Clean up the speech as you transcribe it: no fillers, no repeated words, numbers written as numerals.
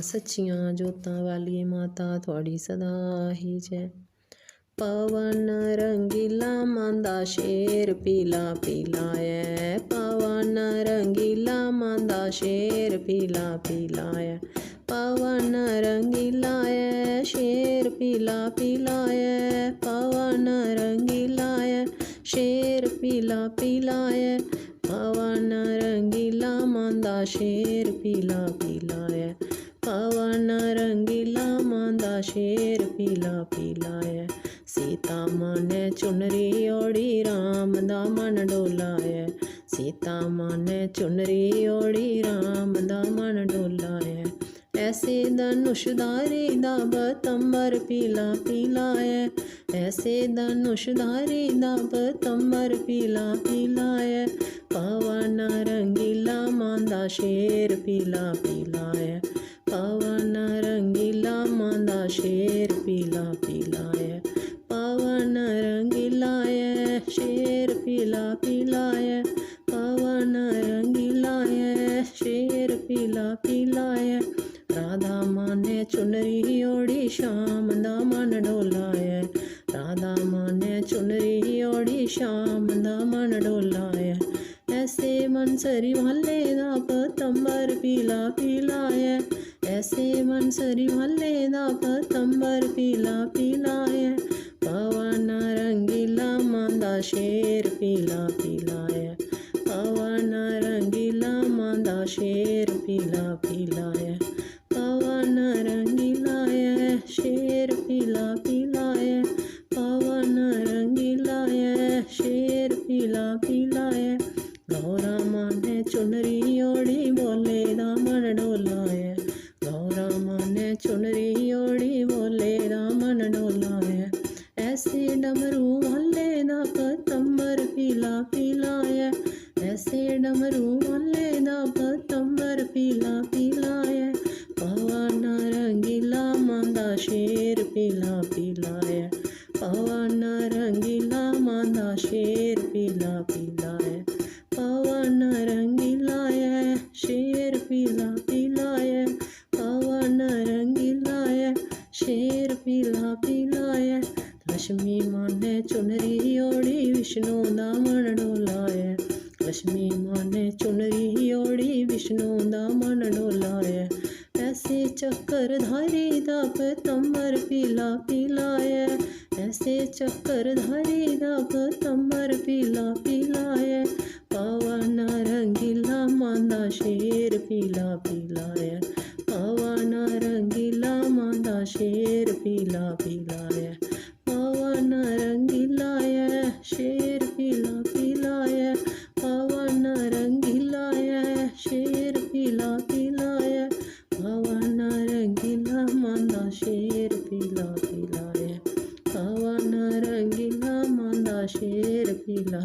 सच्चियां जोतां वाली माता थोड़ी सदा ही जय। पवन रंगीला मांदा शेर पीला पीला है, पवन रंगीला मांदा शेर पीला पीला है, पवन रंगीला है शेर पीला पीला है, पवन रंगीला है शेर पीला पीला है, पवन रंगीला मांदा शेर पीला पीला है, पवन रंगीला मांदा शेर पीला पीला है। सीता माँ ने चुनरी ओढ़ी राम दा मन डोला है, सीता माँ ने चुनरी ओढ़ी राम दा मन डोला है। ऐसे धनुषधारी दा बतंबर पीला पीला है, ऐसे धनुषधारी दा बतंबर पीला पीला है, पवन रंगीला मांदा शेर पीला पीला है, पवन रंगीला मांदा शेर पीला पीला है, पवन रंगीला है शेर पीला पीला है, पवन रंगीला है शेर पीला पीला है। राधा माँ ने चुनरी ओढ़ी श्याम दा मन डोला है, राधा माँ ने चुनरी ओढ़ी श्याम दा मन डोला है। ऐसे मनसरी वाले दा पतंबर पीला पीला है, ऐसे मनसरी वाले दा पतंबर पीला पीला है, पवन रंगीला मांदा शेर पीला पीला है, पवन रंगीला मांदा शेर पीला पीला है, पवन रंगीला है शेर पीला पीला है, पवन रंगीला है शेर पीला पीला है। गौरा माँ ने चुनरी ओढ़ी बोले दा मन डोला है, गौरा माँ ने चुनरी ओढ़ी बोले दा मन डोला है। ऐसे डमरू वाले दा पतंबर पीला पीला है, ऐसे डमरू वाले दा पतंबर पीला पीला है, पवन रंगीला मांदा शेर पीला पीला है, पवन रंगीला मांदा शेर पीला पीला है, पवन रंगीला है शेर पीला पीला है, पवन रंगीला है शेर पीला पीला है। लक्ष्मी माँ ने चुनरी ओढ़ी विष्णु दा मन डोला है, लक्ष्मी माँ ने चुनरी ओढ़ी विष्णु दा मन डोला है। ऐसे चक्रधारी दा पतंबर पीला पीला है, ऐसे चक्रधारी दा पतंबर पीला पीला है, पवन रंगीला मांदा शेर पीला पीला है, पवन रंगीला मांदा शेर पीला पीला है, पवन रंगीला है शेर पीला पीला है, पवन रंगीला है शेर पीला पीला है, पवन रंगीला मांदा शेर पीला पीला है, पवन रंगीला मांदा शेर पीला